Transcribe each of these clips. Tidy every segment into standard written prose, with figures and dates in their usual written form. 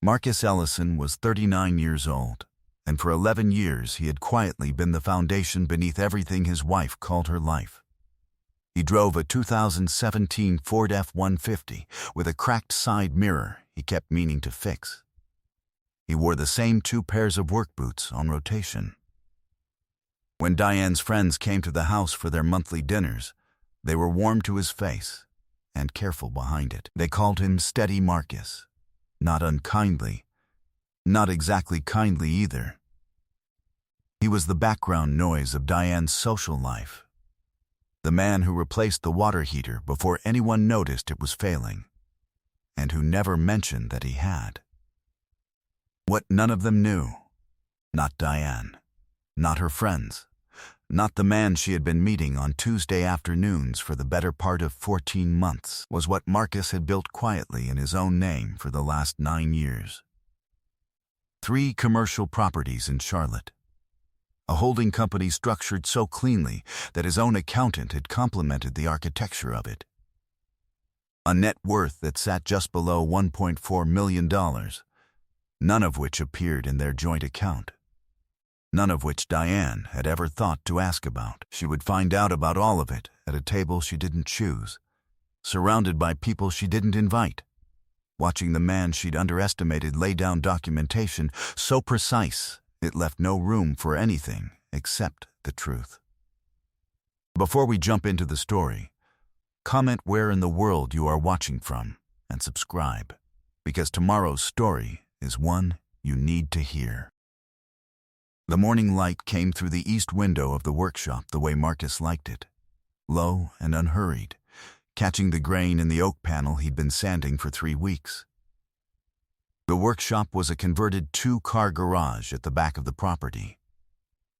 Marcus Ellison was 39 years old, and for 11 years he had quietly been the foundation beneath everything his wife called her life. He drove a 2017 Ford F-150 with a cracked side mirror he kept meaning to fix. He wore the same 2 pairs of work boots on rotation. When Diane's friends came to the house for their monthly dinners, they were warm to his face and careful behind it. They called him Steady Marcus, not unkindly, not exactly kindly either. He was the background noise of Diane's social life, the man who replaced the water heater before anyone noticed it was failing, and who never mentioned that he had. What none of them knew, not Diane, not her friends, not the man she had been meeting on Tuesday afternoons for the better part of 14 months, was what Marcus had built quietly in his own name for the last 9 years. 3 commercial properties in Charlotte, a holding company structured so cleanly that his own accountant had complimented the architecture of it. A net worth that sat just below $1.4 million, none of which appeared in their joint account. None of which Diane had ever thought to ask about. She would find out about all of it at a table she didn't choose, surrounded by people she didn't invite, watching the man she'd underestimated lay down documentation so precise it left no room for anything except the truth. Before we jump into the story, comment where in the world you are watching from and subscribe, because tomorrow's story is one you need to hear. The morning light came through the east window of the workshop the way Marcus liked it, low and unhurried, catching the grain in the oak panel he'd been sanding for 3 weeks. The workshop was a converted 2-car garage at the back of the property,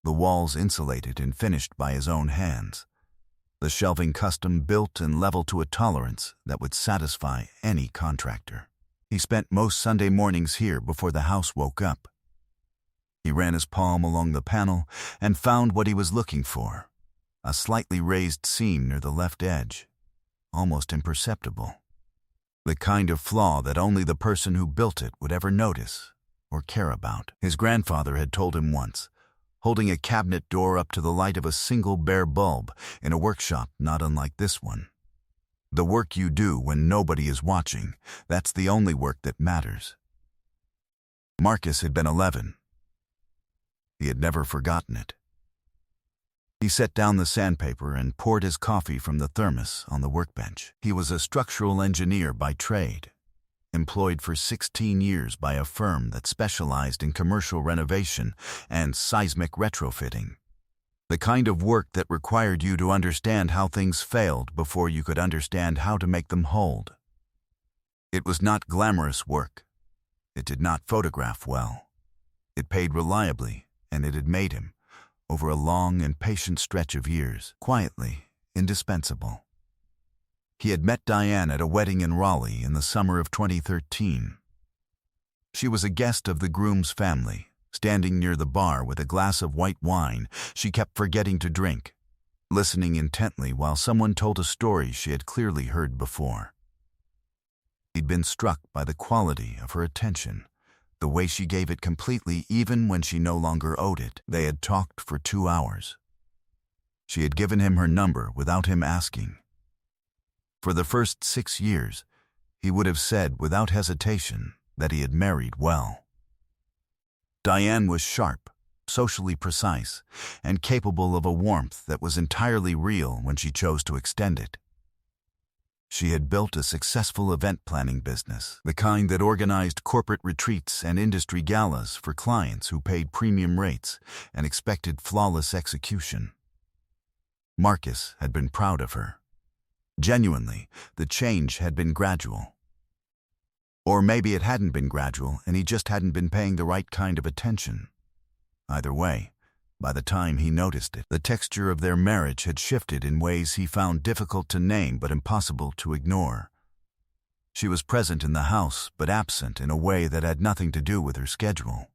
the walls insulated and finished by his own hands, the shelving custom built and leveled to a tolerance that would satisfy any contractor. He spent most Sunday mornings here before the house woke up. He ran his palm along the panel and found what he was looking for, a slightly raised seam near the left edge, almost imperceptible. The kind of flaw that only the person who built it would ever notice or care about. His grandfather had told him once, holding a cabinet door up to the light of a single bare bulb in a workshop not unlike this one. The work you do when nobody is watching, that's the only work that matters. Marcus had been 11. He had never forgotten it. He set down the sandpaper and poured his coffee from the thermos on the workbench. He was a structural engineer by trade, employed for 16 years by a firm that specialized in commercial renovation and seismic retrofitting. The kind of work that required you to understand how things failed before you could understand how to make them hold. It was not glamorous work. It did not photograph well. It paid reliably, and it had made him, over a long and patient stretch of years, quietly indispensable. He had met Diane at a wedding in Raleigh in the summer of 2013. She was a guest of the groom's family, standing near the bar with a glass of white wine she kept forgetting to drink, listening intently while someone told a story she had clearly heard before. He'd been struck by the quality of her attention, the way she gave it completely even when she no longer owed it. They had talked for 2 hours. She had given him her number without him asking. For the first 6 years, he would have said without hesitation that he had married well. Diane was sharp, socially precise, and capable of a warmth that was entirely real when she chose to extend it. She had built a successful event planning business, the kind that organized corporate retreats and industry galas for clients who paid premium rates and expected flawless execution. Marcus had been proud of her. Genuinely, the change had been gradual. Or maybe it hadn't been gradual and he just hadn't been paying the right kind of attention. Either way, by the time he noticed it, the texture of their marriage had shifted in ways he found difficult to name but impossible to ignore. She was present in the house but absent in a way that had nothing to do with her schedule.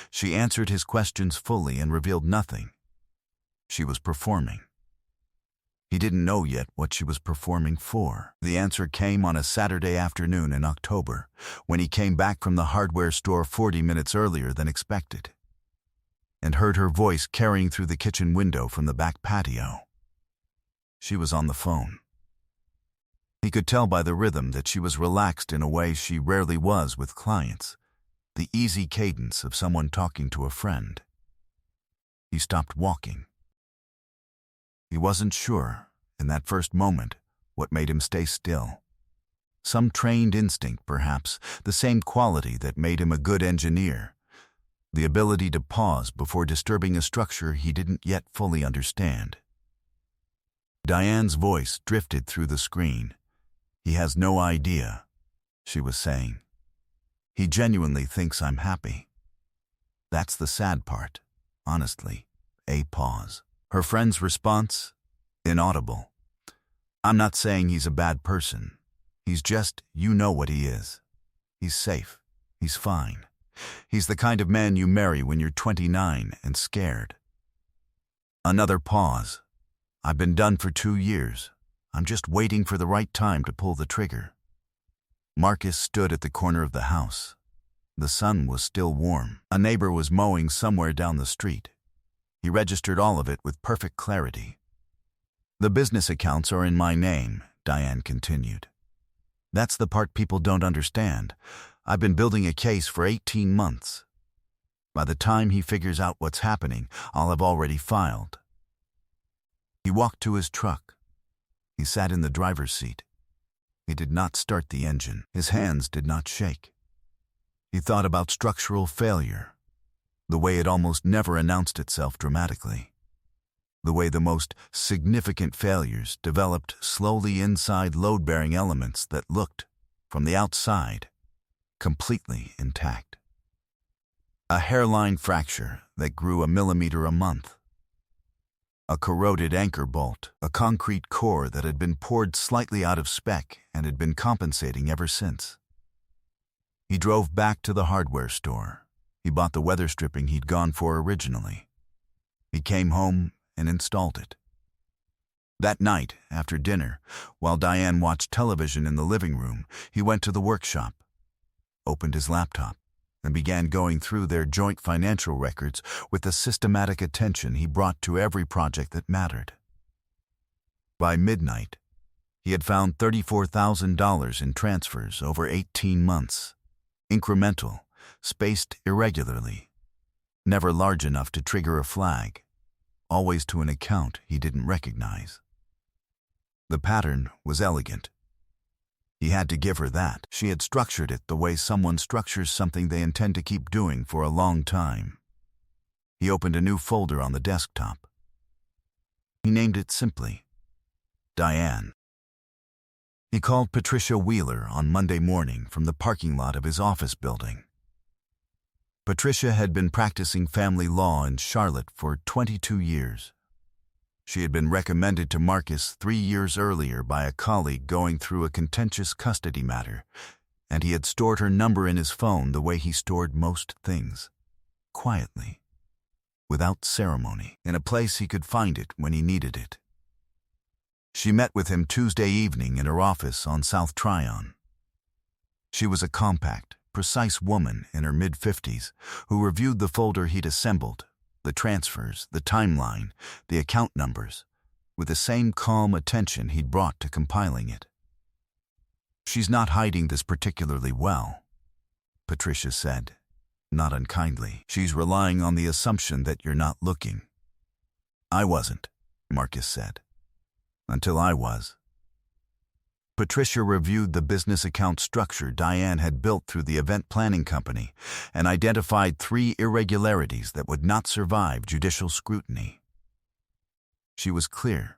She answered his questions fully and revealed nothing. She was performing. He didn't know yet what she was performing for. The answer came on a Saturday afternoon in October, when he came back from the hardware store 40 minutes earlier than expected, and heard her voice carrying through the kitchen window from the back patio. She was on the phone. He could tell by the rhythm that she was relaxed in a way she rarely was with clients, the easy cadence of someone talking to a friend. He stopped walking. He wasn't sure, in that first moment, what made him stay still. Some trained instinct, perhaps, the same quality that made him a good engineer, the ability to pause before disturbing a structure he didn't yet fully understand. Diane's voice drifted through the screen. "He has no idea," she was saying. "He genuinely thinks I'm happy. That's the sad part, honestly." A pause. Her friend's response? Inaudible. "I'm not saying he's a bad person. He's just, you know what he is. He's safe. He's fine. He's the kind of man you marry when you're 29 and scared." Another pause. "I've been done for 2 years. I'm just waiting for the right time to pull the trigger." Marcus stood at the corner of the house. The sun was still warm. A neighbor was mowing somewhere down the street. He registered all of it with perfect clarity. "The business accounts are in my name," Diane continued. "That's the part people don't understand. I've been building a case for 18 months. By the time he figures out what's happening, I'll have already filed." He walked to his truck. He sat in the driver's seat. He did not start the engine. His hands did not shake. He thought about structural failure, the way it almost never announced itself dramatically, the way the most significant failures developed slowly inside load-bearing elements that looked, from the outside, completely intact. A hairline fracture that grew a millimeter a month. A corroded anchor bolt, a concrete core that had been poured slightly out of spec and had been compensating ever since. He drove back to the hardware store. He bought the weather stripping he'd gone for originally. He came home and installed it. That night, after dinner, while Diane watched television in the living room, he went to the workshop, opened his laptop, and began going through their joint financial records with the systematic attention he brought to every project that mattered. By midnight, he had found $34,000 in transfers over 18 months, incremental, spaced irregularly, never large enough to trigger a flag, always to an account he didn't recognize. The pattern was elegant. He had to give her that. She had structured it the way someone structures something they intend to keep doing for a long time. He opened a new folder on the desktop. He named it simply Diane. He called Patricia Wheeler on Monday morning from the parking lot of his office building. Patricia had been practicing family law in Charlotte for 22 years. She had been recommended to Marcus 3 years earlier by a colleague going through a contentious custody matter, and he had stored her number in his phone the way he stored most things, quietly, without ceremony, in a place he could find it when he needed it. She met with him Tuesday evening in her office on South Tryon. She was a compact, precise woman in her mid-50s who reviewed the folder he'd assembled, the transfers, the timeline, the account numbers, with the same calm attention he'd brought to compiling it. "She's not hiding this particularly well," Patricia said, not unkindly. "She's relying on the assumption that you're not looking." "I wasn't," Marcus said, "until I was." Patricia reviewed the business account structure Diane had built through the event planning company and identified 3 irregularities that would not survive judicial scrutiny. She was clear,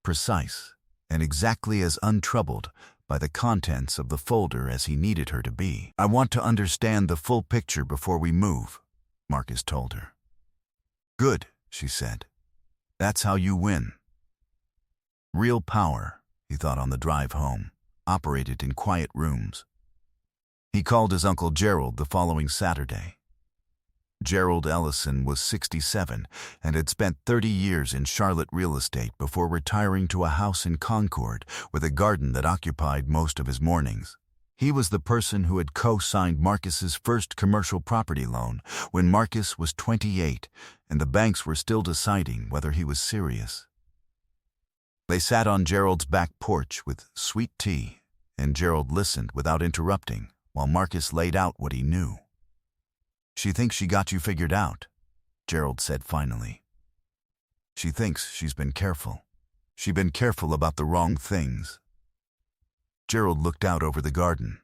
precise, and exactly as untroubled by the contents of the folder as he needed her to be. "I want to understand the full picture before we move," Marcus told her. "Good," she said. "That's how you win." Real power, he thought on the drive home, operated in quiet rooms. He called his Uncle Gerald the following Saturday. Gerald Ellison was 67 and had spent 30 years in Charlotte real estate before retiring to a house in Concord with a garden that occupied most of his mornings. He was the person who had co-signed Marcus's first commercial property loan when Marcus was 28 and the banks were still deciding whether he was serious. They sat on Gerald's back porch with sweet tea, and Gerald listened without interrupting while Marcus laid out what he knew. "She thinks she got you figured out," Gerald said finally. "She thinks she's been careful. She's been careful about the wrong things." Gerald looked out over the garden.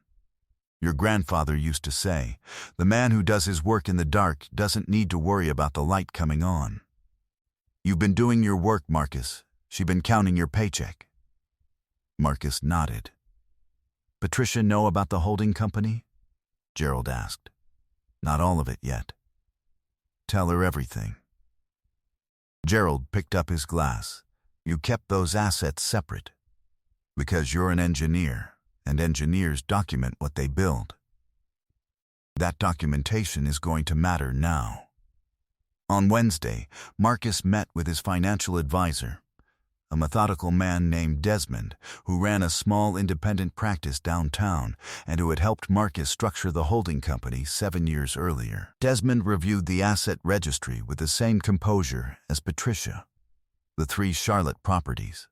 "Your grandfather used to say, the man who does his work in the dark doesn't need to worry about the light coming on. You've been doing your work, Marcus. She's been counting your paycheck." Marcus nodded. "Patricia know about the holding company?" Gerald asked. "Not all of it yet." "Tell her everything." Gerald picked up his glass. "You kept those assets separate because you're an engineer, and engineers document what they build. That documentation is going to matter now." On Wednesday, Marcus met with his financial advisor, a methodical man named Desmond, who ran a small independent practice downtown and who had helped Marcus structure the holding company 7 years earlier. Desmond reviewed the asset registry with the same composure as Patricia: the 3 Charlotte properties,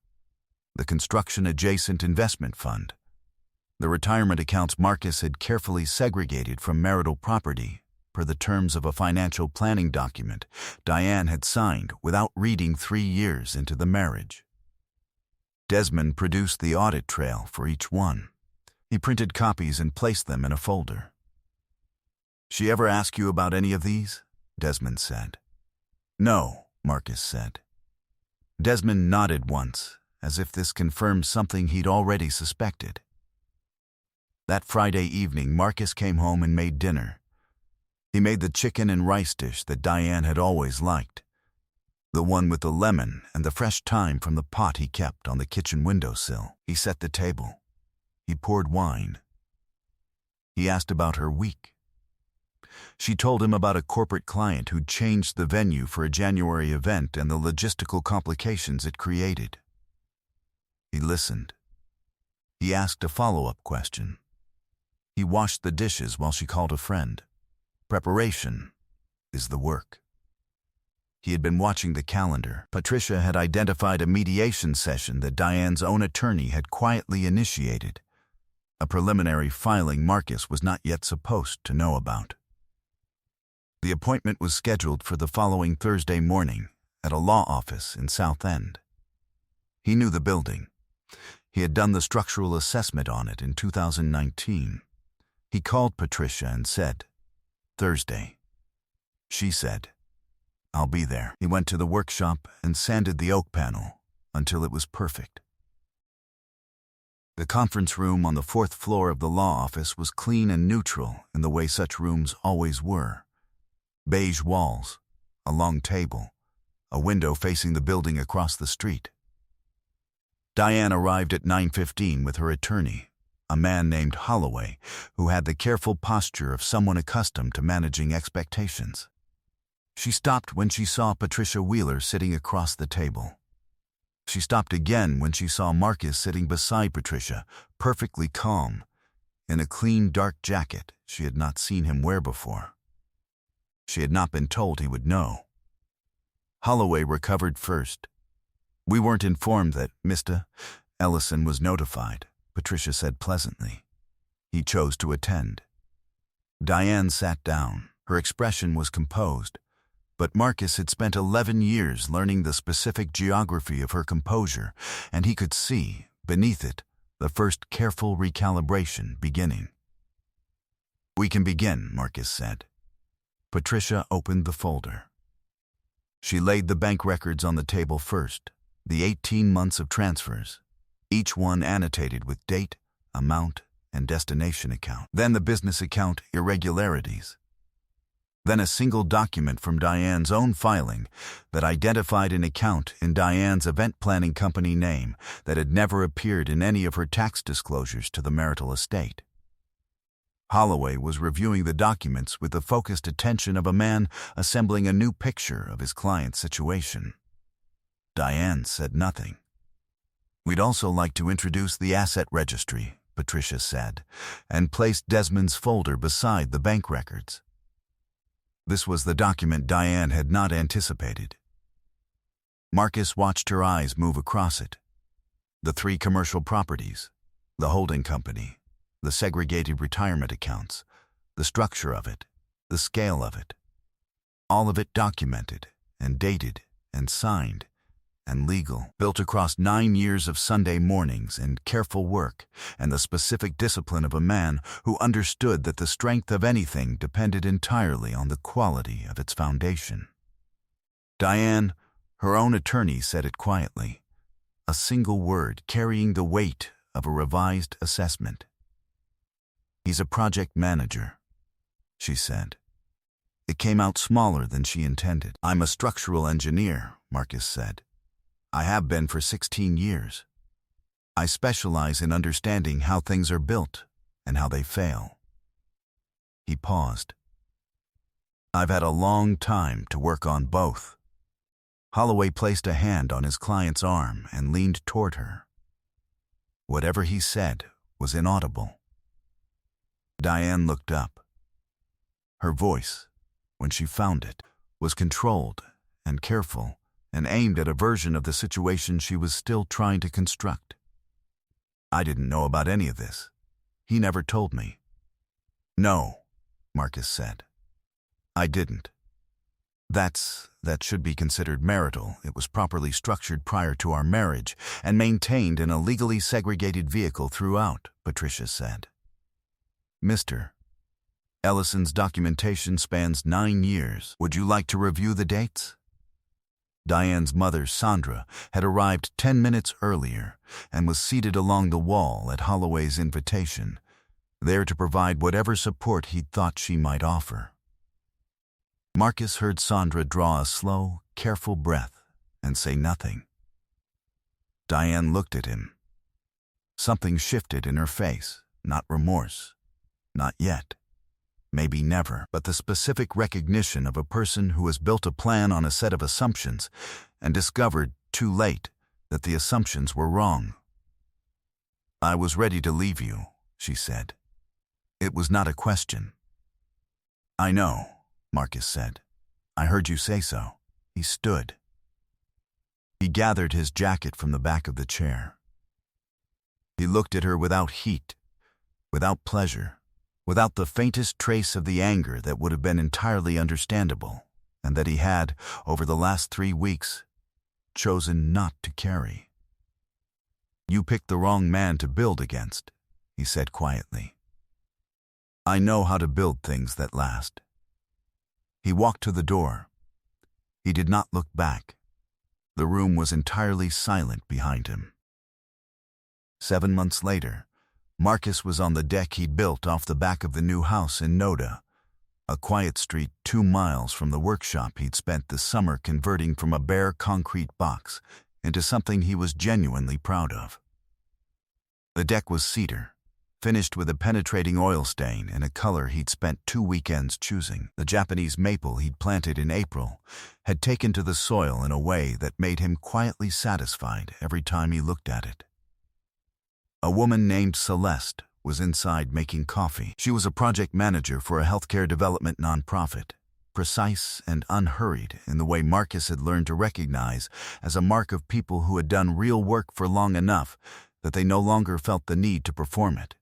the construction-adjacent investment fund, the retirement accounts Marcus had carefully segregated from marital property per the terms of a financial planning document Diane had signed without reading 3 years into the marriage. Desmond produced the audit trail for each one. He printed copies and placed them in a folder. "She ever ask you about any of these?" Desmond said. "No," Marcus said. Desmond nodded once, as if this confirmed something he'd already suspected. That Friday evening, Marcus came home and made dinner. He made the chicken and rice dish that Diane had always liked, the one with the lemon and the fresh thyme from the pot he kept on the kitchen windowsill. He set the table. He poured wine. He asked about her week. She told him about a corporate client who'd changed the venue for a January event and the logistical complications it created. He listened. He asked a follow-up question. He washed the dishes while she called a friend. Preparation is the work. He had been watching the calendar. Patricia had identified a mediation session that Diane's own attorney had quietly initiated, a preliminary filing Marcus was not yet supposed to know about. The appointment was scheduled for the following Thursday morning at a law office in South End. He knew the building. He had done the structural assessment on it in 2019. He called Patricia and said, "Thursday." She said, "I'll be there." He went to the workshop and sanded the oak panel until it was perfect. The conference room on the 4th floor of the law office was clean and neutral in the way such rooms always were. Beige walls, a long table, a window facing the building across the street. Diane arrived at 9:15 with her attorney, a man named Holloway, who had the careful posture of someone accustomed to managing expectations. She stopped when she saw Patricia Wheeler sitting across the table. She stopped again when she saw Marcus sitting beside Patricia, perfectly calm, in a clean dark jacket she had not seen him wear before. She had not been told he would know. Holloway recovered first. "We weren't informed that Mr. Ellison was notified," Patricia said pleasantly. "He chose to attend." Diane sat down. Her expression was composed, but Marcus had spent 11 years learning the specific geography of her composure, and he could see, beneath it, the first careful recalibration beginning. "We can begin," Marcus said. Patricia opened the folder. She laid the bank records on the table first, the 18 months of transfers, each one annotated with date, amount, and destination account. Then the business account irregularities. Then a single document from Diane's own filing that identified an account in Diane's event planning company name that had never appeared in any of her tax disclosures to the marital estate. Holloway was reviewing the documents with the focused attention of a man assembling a new picture of his client's situation. Diane said nothing. "We'd also like to introduce the asset registry," Patricia said, and placed Desmond's folder beside the bank records. This was the document Diane had not anticipated. Marcus watched her eyes move across it. The 3 commercial properties, the holding company, the segregated retirement accounts, the structure of it, the scale of it. All of it documented and dated and signed and legal, built across 9 years of Sunday mornings and careful work and the specific discipline of a man who understood that the strength of anything depended entirely on the quality of its foundation. Diane, her own attorney, said it quietly, a single word carrying the weight of a revised assessment. "He's a project manager," she said. It came out smaller than she intended. "I'm a structural engineer," Marcus said. "I have been for 16 years. I specialize in understanding how things are built and how they fail." He paused. "I've had a long time to work on both." Holloway placed a hand on his client's arm and leaned toward her. Whatever he said was inaudible. Diane looked up. Her voice, when she found it, was controlled and careful and aimed at a version of the situation she was still trying to construct. "I didn't know about any of this. He never told me." "No," Marcus said. "I didn't. That should be considered marital. It was properly structured prior to our marriage and maintained in a legally segregated vehicle throughout," Patricia said. "Mr. Ellison's documentation spans 9 years. Would you like to review the dates?" Diane's mother, Sandra, had arrived 10 minutes earlier and was seated along the wall at Holloway's invitation, there to provide whatever support he thought she might offer. Marcus heard Sandra draw a slow, careful breath and say nothing. Diane looked at him. Something shifted in her face, not remorse, not yet, maybe never, but the specific recognition of a person who has built a plan on a set of assumptions and discovered, too late, that the assumptions were wrong. "I was ready to leave you," she said. It was not a question. "I know," Marcus said. "I heard you say so." He stood. He gathered his jacket from the back of the chair. He looked at her without heat, without pleasure, without the faintest trace of the anger that would have been entirely understandable, and that he had, over the last 3 weeks, chosen not to carry. "You picked the wrong man to build against," he said quietly. "I know how to build things that last." He walked to the door. He did not look back. The room was entirely silent behind him. 7 months later, Marcus was on the deck he'd built off the back of the new house in Noda, a quiet street 2 miles from the workshop he'd spent the summer converting from a bare concrete box into something he was genuinely proud of. The deck was cedar, finished with a penetrating oil stain in a color he'd spent 2 weekends choosing. The Japanese maple he'd planted in April had taken to the soil in a way that made him quietly satisfied every time he looked at it. A woman named Celeste was inside making coffee. She was a project manager for a healthcare development nonprofit, precise and unhurried in the way Marcus had learned to recognize as a mark of people who had done real work for long enough that they no longer felt the need to perform it.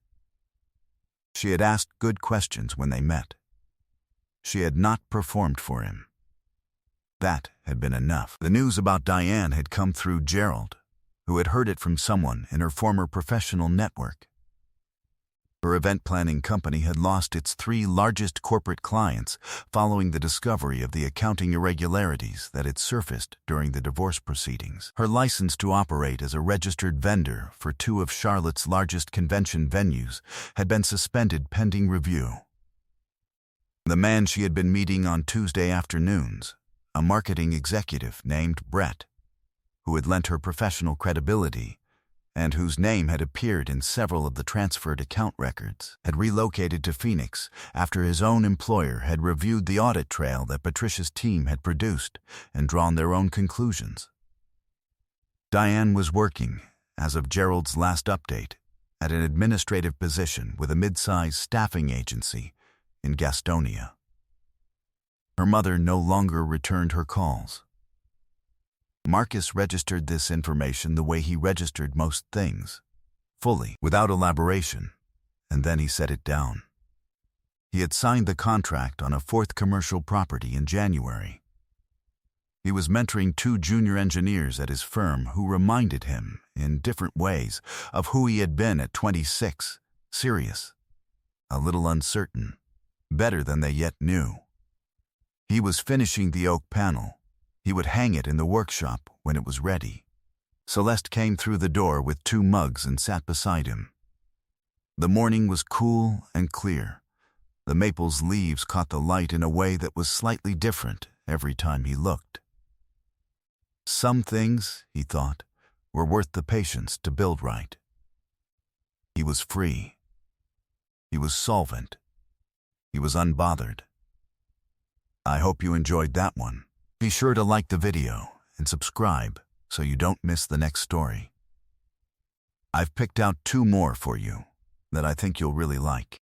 She had asked good questions when they met. She had not performed for him. That had been enough. The news about Diane had come through Gerald, who had heard it from someone in her former professional network. Her event planning company had lost its 3 largest corporate clients following the discovery of the accounting irregularities that had surfaced during the divorce proceedings. Her license to operate as a registered vendor for 2 of Charlotte's largest convention venues had been suspended pending review. The man she had been meeting on Tuesday afternoons, a marketing executive named Brett, who had lent her professional credibility, and whose name had appeared in several of the transferred account records, had relocated to Phoenix after his own employer had reviewed the audit trail that Patricia's team had produced and drawn their own conclusions. Diane was working, as of Gerald's last update, at an administrative position with a mid-sized staffing agency in Gastonia. Her mother no longer returned her calls. Marcus registered this information the way he registered most things, fully, without elaboration, and then he set it down. He had signed the contract on a fourth commercial property in January. He was mentoring 2 junior engineers at his firm who reminded him, in different ways, of who he had been at 26, serious, a little uncertain, better than they yet knew. He was finishing the oak panel. He would hang it in the workshop when it was ready. Celeste came through the door with 2 mugs and sat beside him. The morning was cool and clear. The maple's leaves caught the light in a way that was slightly different every time he looked. Some things, he thought, were worth the patience to build right. He was free. He was solvent. He was unbothered. I hope you enjoyed that one. Be sure to like the video and subscribe so you don't miss the next story. I've picked out 2 more for you that I think you'll really like.